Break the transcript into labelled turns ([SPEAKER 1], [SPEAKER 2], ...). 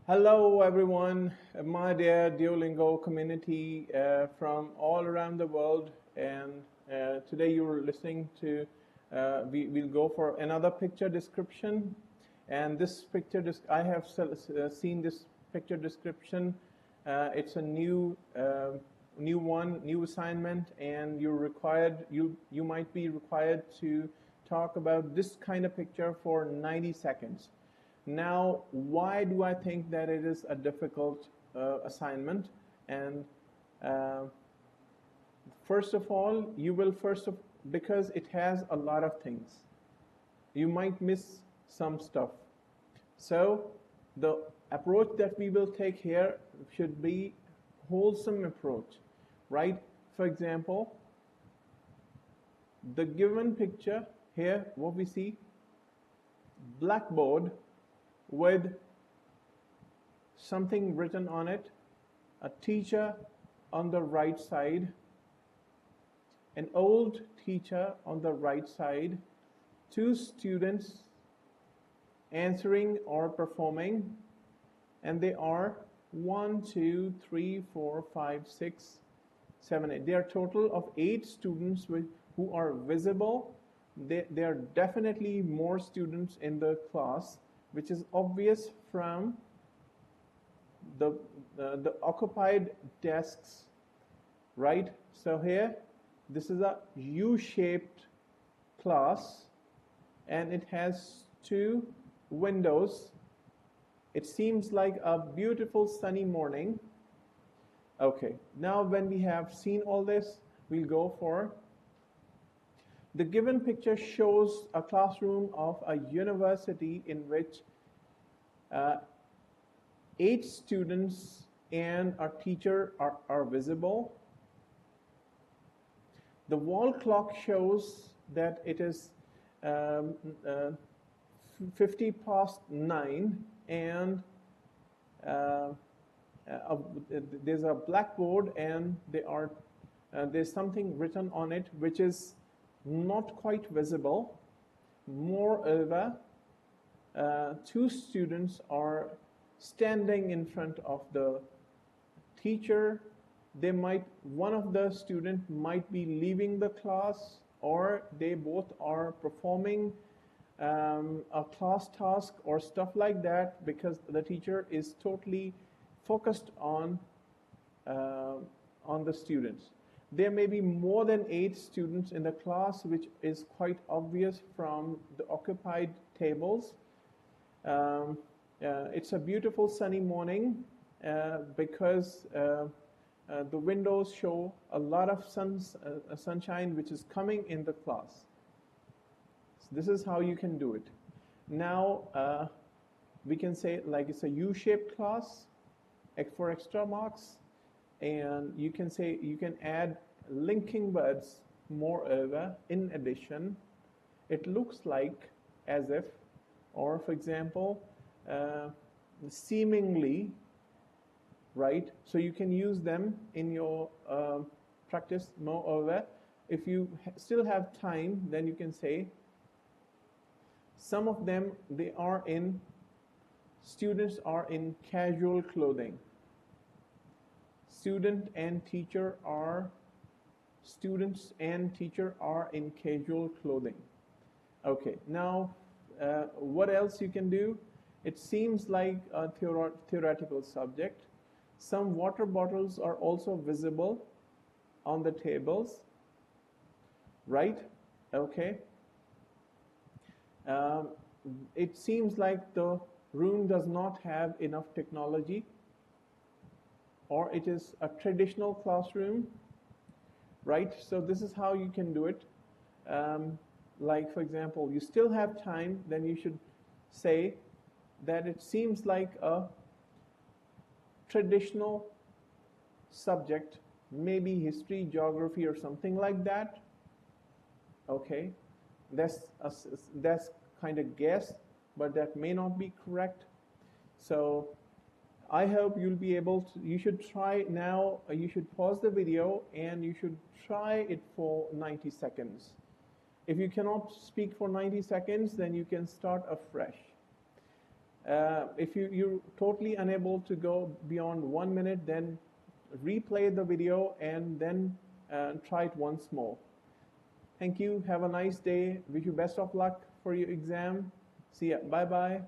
[SPEAKER 1] Hello, everyone, my dear Duolingo community from all around the world. And today you're listening to, we'll go for another picture description. And this picture, I have seen this picture description. It's a new new assignment, and you might be required to talk about this kind of picture for 90 seconds. Now, why do I think that it is a difficult assignment? And first of all, because it has a lot of things, you might miss some stuff. So the approach that we will take here should be wholesome approach, right? For example, the given picture here, what we see, blackboard with something written on it, a teacher on the right side, an old teacher on the right side, two students answering or performing, and they are 1, 2, 3, 4, 5, 6, 7, 8. There are a total of 8 students who are visible. There are definitely more students in the class, which is obvious from the occupied desks, right? So here, this is a U-shaped class, and it has 2 windows. It seems like a beautiful sunny morning. Okay, now when we have seen all this, we'll go for the given picture shows a classroom of a university in which 8 students and a teacher are visible. The wall clock shows that it is 50 past 9, and there's a blackboard, and there's something written on it which is not quite visible. Moreover, 2 students are standing in front of the teacher. One of the students might be leaving the class, or they both are performing a class task or stuff like that, because the teacher is totally focused on the students. There may be more than 8 students in the class, which is quite obvious from the occupied tables. It's a beautiful sunny morning because the windows show a lot of sunshine which is coming in the class. So this is how you can do it. Now, we can say like it's a U-shaped class for extra marks. And you can add linking words. Moreover, in addition, it looks like as if, or for example, seemingly, right? So you can use them in your practice. Moreover, if you still have time, then you can say some of them, students are in casual clothing. Students and teacher are in casual clothing. Okay, now what else you can do? It seems like a theoretical subject. Some water bottles are also visible on the tables, right? Okay. It seems like the room does not have enough technology, or it is a traditional classroom, right? So this is how you can do it. Like, for example, you still have time, then you should say that it seems like a traditional subject, maybe history, geography, or something like that. Okay, that's kind of guess, but that may not be correct. So I hope you'll be able to, you should try now, you should pause the video and you should try it for 90 seconds. If you cannot speak for 90 seconds, then you can start afresh. If you're totally unable to go beyond 1 minute, then replay the video and then try it once more. Thank you. Have a nice day. Wish you best of luck for your exam. See ya. Bye-bye.